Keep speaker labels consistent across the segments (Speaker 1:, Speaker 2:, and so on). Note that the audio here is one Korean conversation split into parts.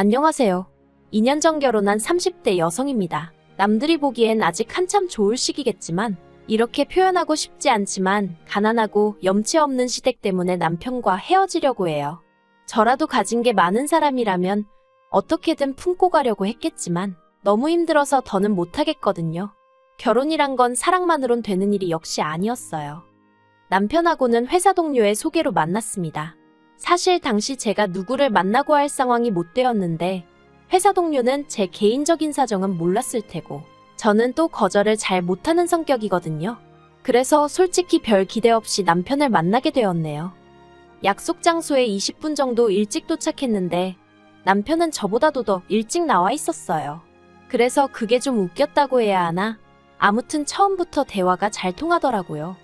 Speaker 1: 안녕하세요. 2년 전 결혼한 30대 여성입니다. 남들이 보기엔 아직 한참 좋을 시기겠지만 이렇게 표현하고 싶지 않지만 가난하고 염치 없는 시댁 때문에 남편과 헤어지려고 해요. 저라도 가진 게 많은 사람이라면 어떻게든 품고 가려고 했겠지만 너무 힘들어서 더는 못하겠거든요. 결혼이란 건 사랑만으론 되는 일이 역시 아니었어요. 남편하고는 회사 동료의 소개로 만났습니다. 사실 당시 제가 누구를 만나고 할 상황이 못 되었는데 회사 동료는 제 개인적인 사정은 몰랐을 테고 저는 또 거절을 잘 못하는 성격이거든요. 그래서 솔직히 별 기대 없이 남편을 만나게 되었네요. 약속 장소에 20분 정도 일찍 도착했는데 남편은 저보다도 더 일찍 나와 있었어요. 그래서 그게 좀 웃겼다고 해야 하나? 아무튼 처음부터 대화가 잘 통하더라고요.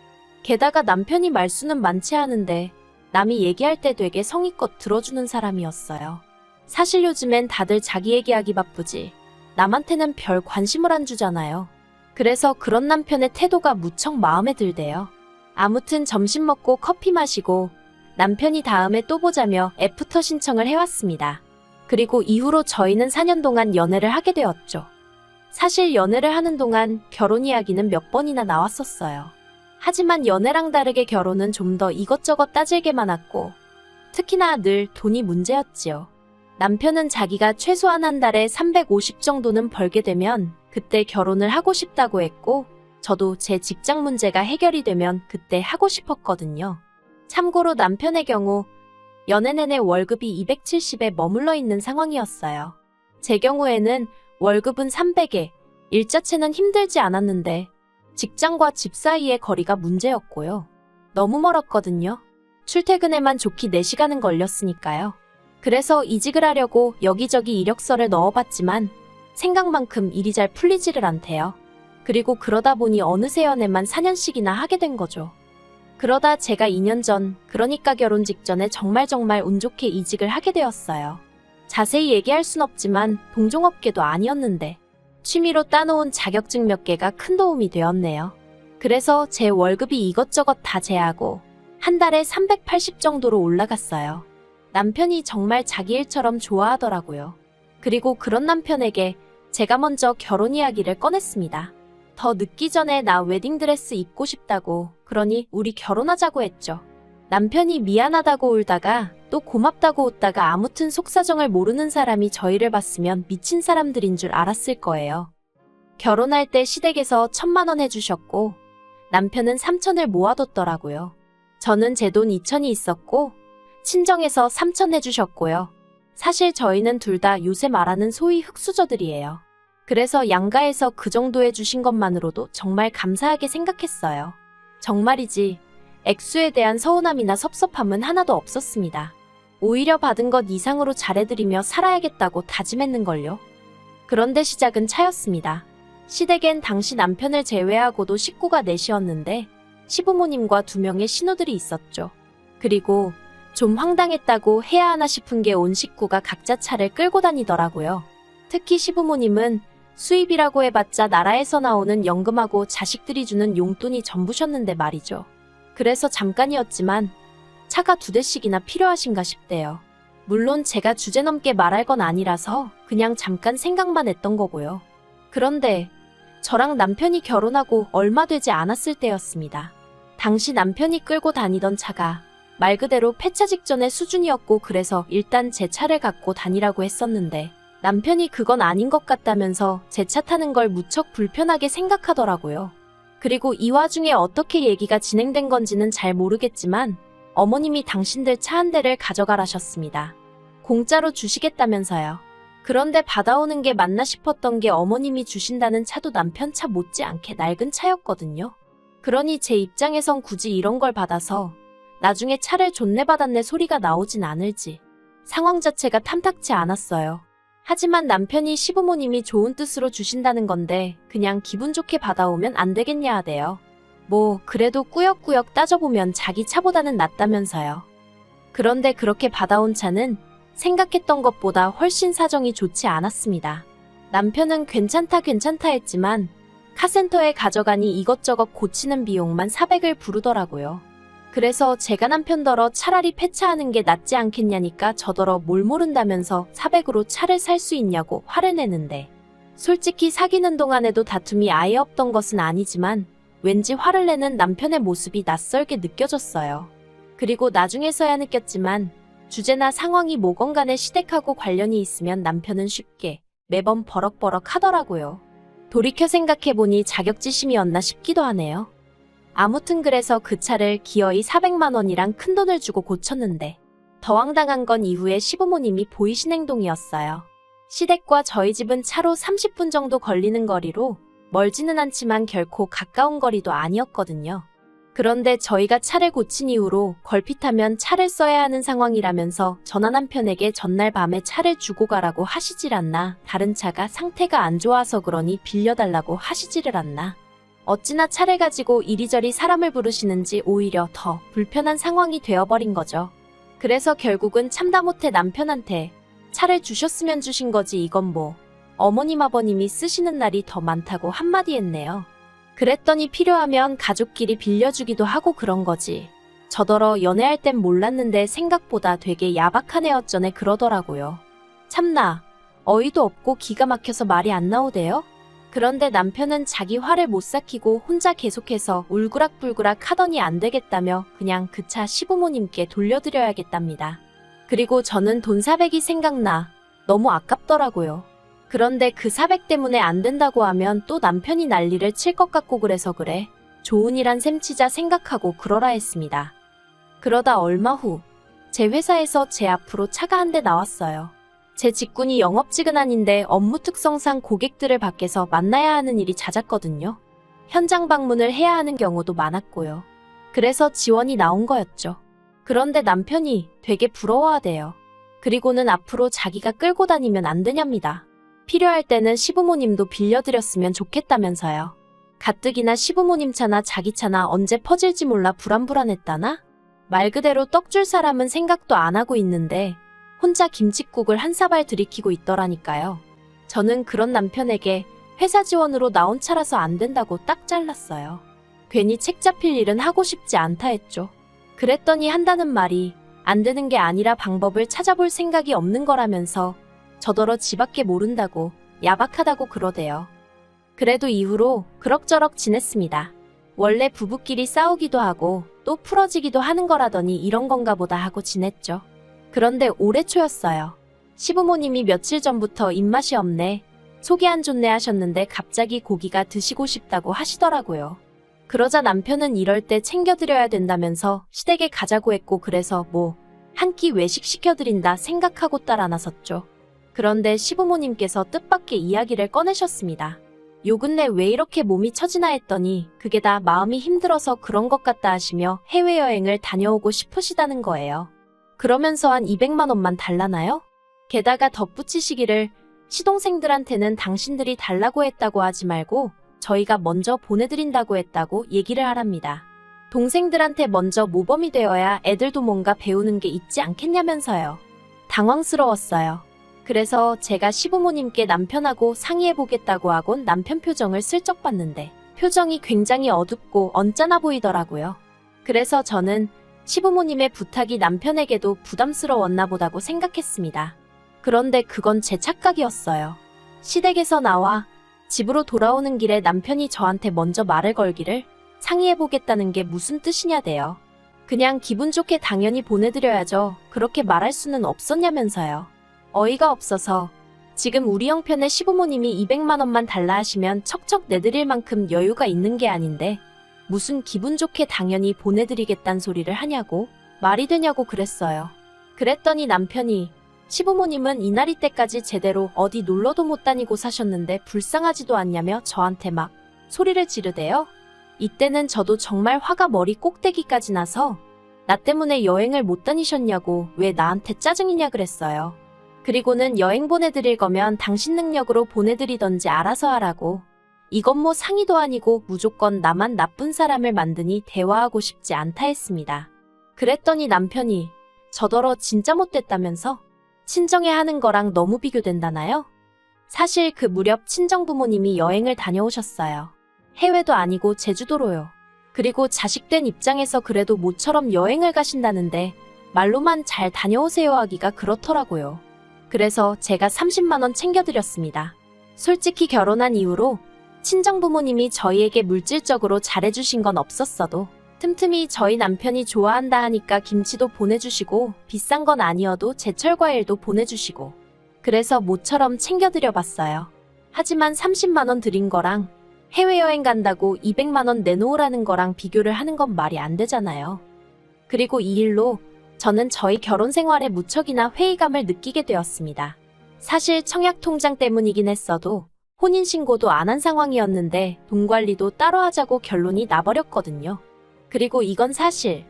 Speaker 1: 게다가 남편이 말수는 많지 않은데 남이 얘기할 때 되게 성의껏 들어주는 사람이었어요. 사실 요즘엔 다들 자기 얘기하기 바쁘지 남한테는 별 관심을 안 주잖아요. 그래서 그런 남편의 태도가 무척 마음에 들대요. 아무튼 점심 먹고 커피 마시고 남편이 다음에 또 보자며 애프터 신청을 해왔습니다. 그리고 이후로 저희는 4년 동안 연애를 하게 되었죠. 사실 연애를 하는 동안 결혼 이야기는 몇 번이나 나왔었어요. 하지만 연애랑 다르게 결혼은 좀 더 이것저것 따질 게 많았고 특히나 늘 돈이 문제였지요. 남편은 자기가 최소한 한 달에 350 정도는 벌게 되면 그때 결혼을 하고 싶다고 했고 저도 제 직장 문제가 해결이 되면 그때 하고 싶었거든요. 참고로 남편의 경우 연애 내내 월급이 270에 머물러 있는 상황이었어요. 제 경우에는 월급은 300에 일 자체는 힘들지 않았는데 직장과 집 사이의 거리가 문제였고요. 너무 멀었거든요. 출퇴근에만 좋게 4시간은 걸렸으니까요. 그래서 이직을 하려고 여기저기 이력서를 넣어봤지만 생각만큼 일이 잘 풀리지를 않대요. 그리고 그러다 보니 어느새 연애만 4년씩이나 하게 된 거죠. 그러다 제가 2년 전, 그러니까 결혼 직전에 정말 운 좋게 이직을 하게 되었어요. 자세히 얘기할 순 없지만 동종업계도 아니었는데 취미로 따놓은 자격증 몇 개가 큰 도움이 되었네요. 그래서 제 월급이 이것저것 다 제하고 한 달에 380 정도로 올라갔어요. 남편이 정말 자기 일처럼 좋아하더라고요. 그리고 그런 남편에게 제가 먼저 결혼 이야기를 꺼냈습니다. 더 늦기 전에 나 웨딩드레스 입고 싶다고, 그러니 우리 결혼하자고 했죠. 남편이 미안하다고 울다가 또 고맙다고 웃다가 아무튼 속사정을 모르는 사람이 저희를 봤으면 미친 사람들인 줄 알았을 거예요. 결혼할 때 시댁에서 1,000만 원 해주셨고 남편은 3,000을 모아뒀더라고요. 저는 제 돈 2,000이 있었고 친정에서 3,000 해주셨고요. 사실 저희는 둘 다 요새 말하는 소위 흙수저들이에요. 그래서 양가에서 그 정도 해주신 것만으로도 정말 감사하게 생각했어요. 정말이지 액수에 대한 서운함이나 섭섭함은 하나도 없었습니다. 오히려 받은 것 이상으로 잘해드리며 살아야겠다고 다짐했는걸요. 그런데 시작은 차였습니다. 시댁엔 당시 남편을 제외하고도 식구가 넷이었는데 시부모님과 2명의 신우들이 있었죠. 그리고 좀 황당했다고 해야 하나 싶은 게 온 식구가 각자 차를 끌고 다니더라고요. 특히 시부모님은 수입이라고 해봤자 나라에서 나오는 연금하고 자식들이 주는 용돈이 전부셨는데 말이죠. 그래서 잠깐이었지만 차가 2대씩이나 필요하신가 싶대요. 물론 제가 주제넘게 말할 건 아니라서 그냥 잠깐 생각만 했던 거고요. 그런데 저랑 남편이 결혼하고 얼마 되지 않았을 때였습니다. 당시 남편이 끌고 다니던 차가 말 그대로 폐차 직전의 수준이었고 그래서 일단 제 차를 갖고 다니라고 했었는데 남편이 그건 아닌 것 같다면서 제 차 타는 걸 무척 불편하게 생각하더라고요. 그리고 이 와중에 어떻게 얘기가 진행된 건지는 잘 모르겠지만 어머님이 당신들 차 한 대를 가져가라셨습니다. 공짜로 주시겠다면서요. 그런데 받아오는 게 맞나 싶었던 게 어머님이 주신다는 차도 남편 차 못지않게 낡은 차였거든요. 그러니 제 입장에선 굳이 이런 걸 받아서 나중에 차를 존내받았네 소리가 나오진 않을지 상황 자체가 탐탁치 않았어요. 하지만 남편이 시부모님이 좋은 뜻으로 주신다는 건데 그냥 기분 좋게 받아오면 안 되겠냐 하대요. 뭐 그래도 꾸역꾸역 따져보면 자기 차보다는 낫다면서요. 그런데 그렇게 받아온 차는 생각했던 것보다 훨씬 사정이 좋지 않았습니다. 남편은 괜찮다 했지만 카센터에 가져가니 이것저것 고치는 비용만 400을 부르더라고요. 그래서 제가 남편더러 차라리 폐차하는 게 낫지 않겠냐니까 저더러 뭘 모른다면서 400으로 차를 살 수 있냐고 화를 내는데, 솔직히 사귀는 동안에도 다툼이 아예 없던 것은 아니지만 왠지 화를 내는 남편의 모습이 낯설게 느껴졌어요. 그리고 나중에서야 느꼈지만 주제나 상황이 뭐건 간에 시댁하고 관련이 있으면 남편은 쉽게 매번 버럭버럭 하더라고요. 돌이켜 생각해보니 자격지심이었나 싶기도 하네요. 아무튼 그래서 그 차를 기어이 400만 원이랑 큰돈을 주고 고쳤는데, 더 황당한 건 이후에 시부모님이 보이신 행동이었어요. 시댁과 저희 집은 차로 30분 정도 걸리는 거리로 멀지는 않지만 결코 가까운 거리도 아니었거든요. 그런데 저희가 차를 고친 이후로 걸핏하면 차를 써야 하는 상황이라면서 저나 남편에게 전날 밤에 차를 주고 가라고 하시질 않나, 다른 차가 상태가 안 좋아서 그러니 빌려달라고 하시지를 않나, 어찌나 차를 가지고 이리저리 사람을 부르시는지 오히려 더 불편한 상황이 되어버린 거죠. 그래서 결국은 참다 못해 남편한테 차를 주셨으면 주신 거지 이건 뭐 어머님 아버님이 쓰시는 날이 더 많다고 한마디 했네요. 그랬더니 필요하면 가족끼리 빌려주기도 하고 그런 거지. 저더러 연애할 땐 몰랐는데 생각보다 되게 야박한 애어쩌네 그러더라고요. 참나, 어이도 없고 기가 막혀서 말이 안 나오대요. 그런데 남편은 자기 화를 못 삭히고 혼자 계속해서 울그락불그락 하더니 안 되겠다며 그냥 그 차 시부모님께 돌려드려야겠답니다. 그리고 저는 돈 400이 생각나 너무 아깝더라고요. 그런데 그 400 때문에 안 된다고 하면 또 남편이 난리를 칠 것 같고 그래서 그래. 좋은 일 한 셈 치자 생각하고 그러라 했습니다. 그러다 얼마 후 제 회사에서 제 앞으로 차가 한 대 나왔어요. 제 직군이 영업직은 아닌데 업무 특성상 고객들을 밖에서 만나야 하는 일이 잦았거든요. 현장 방문을 해야 하는 경우도 많았고요. 그래서 지원이 나온 거였죠. 그런데 남편이 되게 부러워하대요. 그리고는 앞으로 자기가 끌고 다니면 안 되냐입니다. 필요할 때는 시부모님도 빌려드렸으면 좋겠다면서요. 가뜩이나 시부모님 차나 자기 차나 언제 퍼질지 몰라 불안불안했다나? 말 그대로 떡줄 사람은 생각도 안 하고 있는데 혼자 김칫국을 한 사발 들이키고 있더라니까요. 저는 그런 남편에게 회사 지원으로 나온 차라서 안 된다고 딱 잘랐어요. 괜히 책 잡힐 일은 하고 싶지 않다 했죠. 그랬더니 한다는 말이 안 되는 게 아니라 방법을 찾아볼 생각이 없는 거라면서 저더러 지밖에 모른다고 야박하다고 그러대요. 그래도 이후로 그럭저럭 지냈습니다. 원래 부부끼리 싸우기도 하고 또 풀어지기도 하는 거라더니 이런 건가 보다 하고 지냈죠. 그런데 올해 초였어요. 시부모님이 며칠 전부터 입맛이 없네, 속이 안 좋네 하셨는데 갑자기 고기가 드시고 싶다고 하시더라고요. 그러자 남편은 이럴 때 챙겨드려야 된다면서 시댁에 가자고 했고 그래서 뭐 한 끼 외식 시켜드린다 생각하고 따라 나섰죠. 그런데 시부모님께서 뜻밖의 이야기를 꺼내셨습니다. 요 근래 왜 이렇게 몸이 처지나 했더니 그게 다 마음이 힘들어서 그런 것 같다 하시며 해외여행을 다녀오고 싶으시다는 거예요. 그러면서 한 200만 원만 달라나요? 게다가 덧붙이시기를 시동생들한테는 당신들이 달라고 했다고 하지 말고 저희가 먼저 보내드린다고 했다고 얘기를 하랍니다. 동생들한테 먼저 모범이 되어야 애들도 뭔가 배우는 게 있지 않겠냐면서요. 당황스러웠어요. 그래서 제가 시부모님께 남편하고 상의해보겠다고 하곤 남편 표정을 슬쩍 봤는데 표정이 굉장히 어둡고 언짢아 보이더라고요. 그래서 저는 시부모님의 부탁이 남편에게도 부담스러웠나 보다고 생각했습니다. 그런데 그건 제 착각이었어요. 시댁에서 나와 집으로 돌아오는 길에 남편이 저한테 먼저 말을 걸기를 상의해보겠다는 게 무슨 뜻이냐대요. 그냥 기분 좋게 당연히 보내드려야죠. 그렇게 말할 수는 없었냐면서요. 어이가 없어서 지금 우리 형편의 시부모님이 200만 원만 달라 하시면 척척 내드릴 만큼 여유가 있는 게 아닌데 무슨 기분 좋게 당연히 보내드리겠단 소리를 하냐고, 말이 되냐고 그랬어요. 그랬더니 남편이 시부모님은 이날이 때까지 제대로 어디 놀러도 못 다니고 사셨는데 불쌍하지도 않냐며 저한테 막 소리를 지르대요. 이때는 저도 정말 화가 머리 꼭대기까지 나서 나 때문에 여행을 못 다니셨냐고 왜 나한테 짜증이냐 그랬어요. 그리고는 여행 보내드릴 거면 당신 능력으로 보내드리던지 알아서 하라고. 이건 뭐 상의도 아니고 무조건 나만 나쁜 사람을 만드니 대화하고 싶지 않다 했습니다. 그랬더니 남편이 저더러 진짜 못됐다면서 친정에 하는 거랑 너무 비교된다나요? 사실 그 무렵 친정 부모님이 여행을 다녀오셨어요. 해외도 아니고 제주도로요. 그리고 자식된 입장에서 그래도 모처럼 여행을 가신다는데 말로만 잘 다녀오세요 하기가 그렇더라고요. 그래서 제가 30만 원 챙겨드렸습니다. 솔직히 결혼한 이후로 친정부모님이 저희에게 물질적으로 잘해주신 건 없었어도 틈틈이 저희 남편이 좋아한다 하니까 김치도 보내주시고 비싼 건 아니어도 제철 과일도 보내주시고 그래서 모처럼 챙겨드려봤어요. 하지만 30만 원 드린 거랑 해외여행 간다고 200만 원 내놓으라는 거랑 비교를 하는 건 말이 안 되잖아요. 그리고 이 일로 저는 저희 결혼 생활에 무척이나 회의감을 느끼게 되었습니다. 사실 청약통장 때문이긴 했어도 혼인신고도 안 한 상황이었는데 돈 관리도 따로 하자고 결론이 나버렸거든요. 그리고 이건 사실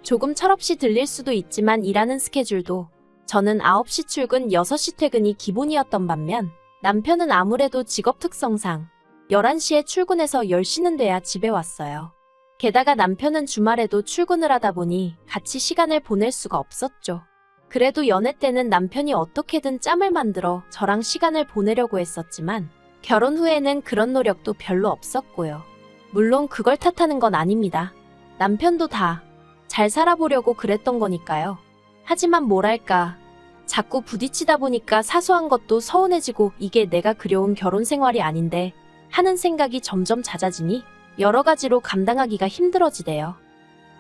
Speaker 1: 조금 철없이 들릴 수도 있지만 일하는 스케줄도 저는 9시 출근 6시 퇴근이 기본이었던 반면 남편은 아무래도 직업 특성상 11시에 출근해서 10시는 돼야 집에 왔어요. 게다가 남편은 주말에도 출근을 하다 보니 같이 시간을 보낼 수가 없었죠. 그래도 연애 때는 남편이 어떻게든 짬을 만들어 저랑 시간을 보내려고 했었지만 결혼 후에는 그런 노력도 별로 없었고요. 물론 그걸 탓하는 건 아닙니다. 남편도 다 잘 살아보려고 그랬던 거니까요. 하지만 뭐랄까 자꾸 부딪히다 보니까 사소한 것도 서운해지고 이게 내가 그려온 결혼 생활이 아닌데 하는 생각이 점점 잦아지니 여러 가지로 감당하기가 힘들어지대요.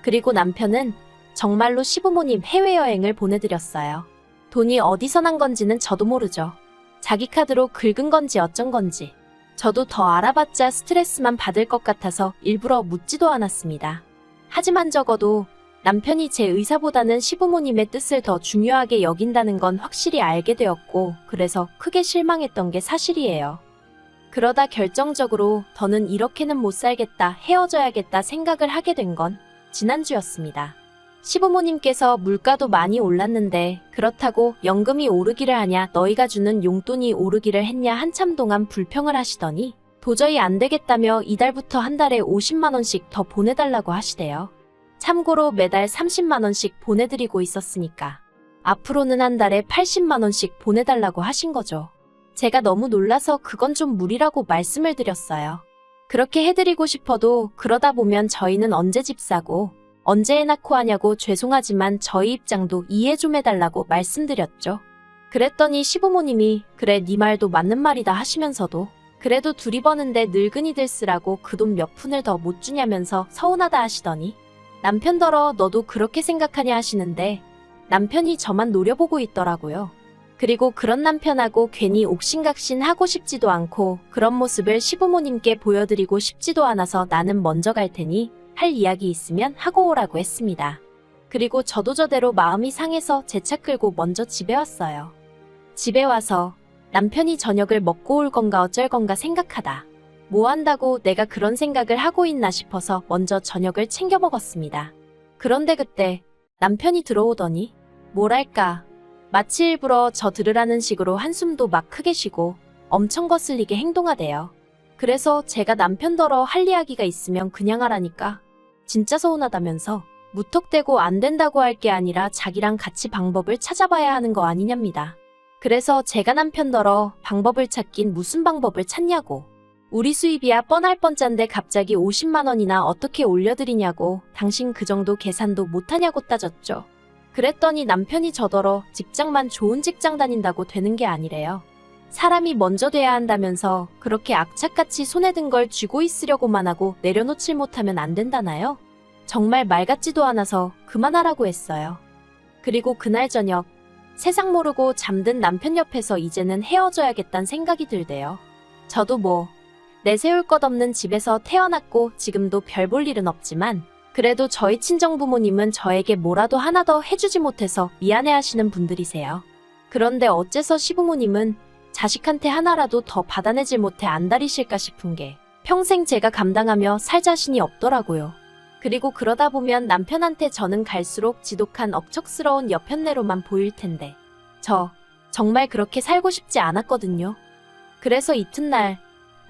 Speaker 1: 그리고 남편은 정말로 시부모님 해외여행을 보내드렸어요. 돈이 어디서 난 건지는 저도 모르죠. 자기 카드로 긁은 건지 어쩐 건지. 저도 더 알아봤자 스트레스만 받을 것 같아서 일부러 묻지도 않았습니다. 하지만 적어도 남편이 제 의사보다는 시부모님의 뜻을 더 중요하게 여긴다는 건 확실히 알게 되었고 그래서 크게 실망했던 게 사실이에요. 그러다 결정적으로 더는 이렇게는 못 살겠다, 헤어져야겠다 생각을 하게 된 건 지난주였습니다. 시부모님께서 물가도 많이 올랐는데 그렇다고 연금이 오르기를 하냐 너희가 주는 용돈이 오르기를 했냐 한참 동안 불평을 하시더니 도저히 안 되겠다며 이달부터 한 달에 50만 원씩 더 보내달라고 하시대요. 참고로 매달 30만 원씩 보내드리고 있었으니까 앞으로는 한 달에 80만 원씩 보내달라고 하신 거죠. 제가 너무 놀라서 그건 좀 무리라고 말씀을 드렸어요. 그렇게 해드리고 싶어도 그러다 보면 저희는 언제 집 사고 언제 애 낳고 하냐고 죄송하지만 저희 입장도 이해 좀 해달라고 말씀드렸죠. 그랬더니 시부모님이 그래 네 말도 맞는 말이다 하시면서도 그래도 둘이 버는데 늙은이들 쓰라고 그 돈 몇 푼을 더 못 주냐면서 서운하다 하시더니 남편더러 너도 그렇게 생각하냐 하시는데 남편이 저만 노려보고 있더라고요. 그리고 그런 남편하고 괜히 옥신각신 하고 싶지도 않고 그런 모습을 시부모님께 보여드리고 싶지도 않아서 나는 먼저 갈 테니 할 이야기 있으면 하고 오라고 했습니다. 그리고 저도 저대로 마음이 상해서 제 차 끌고 먼저 집에 왔어요. 집에 와서 남편이 저녁을 먹고 올 건가 어쩔 건가 생각하다. 뭐 한다고 내가 그런 생각을 하고 있나 싶어서 먼저 저녁을 챙겨 먹었습니다. 그런데 그때 남편이 들어오더니 뭐랄까 마치 일부러 저 들으라는 식으로 한숨도 막 크게 쉬고 엄청 거슬리게 행동하대요. 그래서 제가 남편더러 할 이야기가 있으면 그냥 하라니까 진짜 서운하다면서 무턱대고 안 된다고 할 게 아니라 자기랑 같이 방법을 찾아봐야 하는 거 아니냐입니다. 그래서 제가 남편더러 방법을 찾긴 무슨 방법을 찾냐고 우리 수입이야 뻔할 뻔짠데 갑자기 50만 원이나 어떻게 올려드리냐고 당신 그 정도 계산도 못하냐고 따졌죠. 그랬더니 남편이 저더러 직장만 좋은 직장 다닌다고 되는 게 아니래요. 사람이 먼저 돼야 한다면서 그렇게 악착같이 손에 든 걸 쥐고 있으려고만 하고 내려놓질 못하면 안 된다나요? 정말 말 같지도 않아서 그만하라고 했어요. 그리고 그날 저녁 세상 모르고 잠든 남편 옆에서 이제는 헤어져야겠다는 생각이 들대요. 저도 뭐 내세울 것 없는 집에서 태어났고 지금도 별 볼 일은 없지만 그래도 저희 친정부모님은 저에게 뭐라도 하나 더 해주지 못해서 미안해하시는 분들이세요. 그런데 어째서 시부모님은 자식한테 하나라도 더 받아내질 못해 안달이실까 싶은 게 평생 제가 감당하며 살 자신이 없더라고요. 그리고 그러다 보면 남편한테 저는 갈수록 지독한 억척스러운 여편네로만 보일 텐데 저 정말 그렇게 살고 싶지 않았거든요. 그래서 이튿날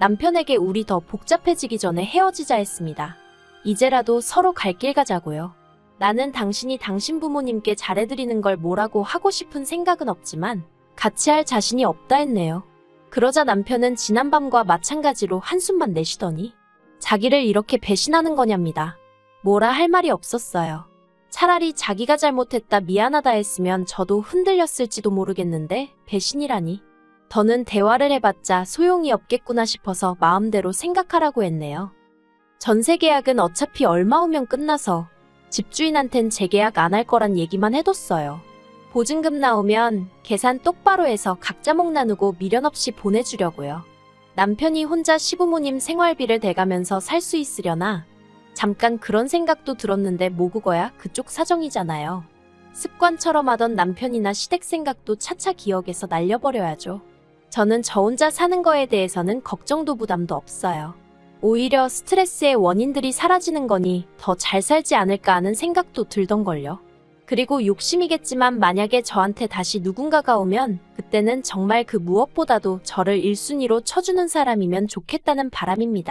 Speaker 1: 남편에게 우리 더 복잡해지기 전에 헤어지자 했습니다. 이제라도 서로 갈 길 가자고요. 나는 당신이 당신 부모님께 잘해드리는 걸 뭐라고 하고 싶은 생각은 없지만 같이 할 자신이 없다 했네요. 그러자 남편은 지난밤과 마찬가지로 한숨만 내쉬더니 자기를 이렇게 배신하는 거냐입니다. 뭐라 할 말이 없었어요. 차라리 자기가 잘못했다 미안하다 했으면 저도 흔들렸을지도 모르겠는데 배신이라니. 더는 대화를 해봤자 소용이 없겠구나 싶어서 마음대로 생각하라고 했네요. 전세 계약은 어차피 얼마 후면 끝나서 집주인한텐 재계약 안 할 거란 얘기만 해뒀어요. 보증금 나오면 계산 똑바로 해서 각자 목 나누고 미련 없이 보내주려고요. 남편이 혼자 시부모님 생활비를 대가면서 살 수 있으려나? 잠깐 그런 생각도 들었는데 뭐 그거야 그쪽 사정이잖아요. 습관처럼 하던 남편이나 시댁 생각도 차차 기억에서 날려버려야죠. 저는 저 혼자 사는 거에 대해서는 걱정도 부담도 없어요. 오히려 스트레스의 원인들이 사라지는 거니 더 잘 살지 않을까 하는 생각도 들던걸요. 그리고 욕심이겠지만 만약에 저한테 다시 누군가가 오면 그때는 정말 그 무엇보다도 저를 1순위로 쳐주는 사람이면 좋겠다는 바람입니다.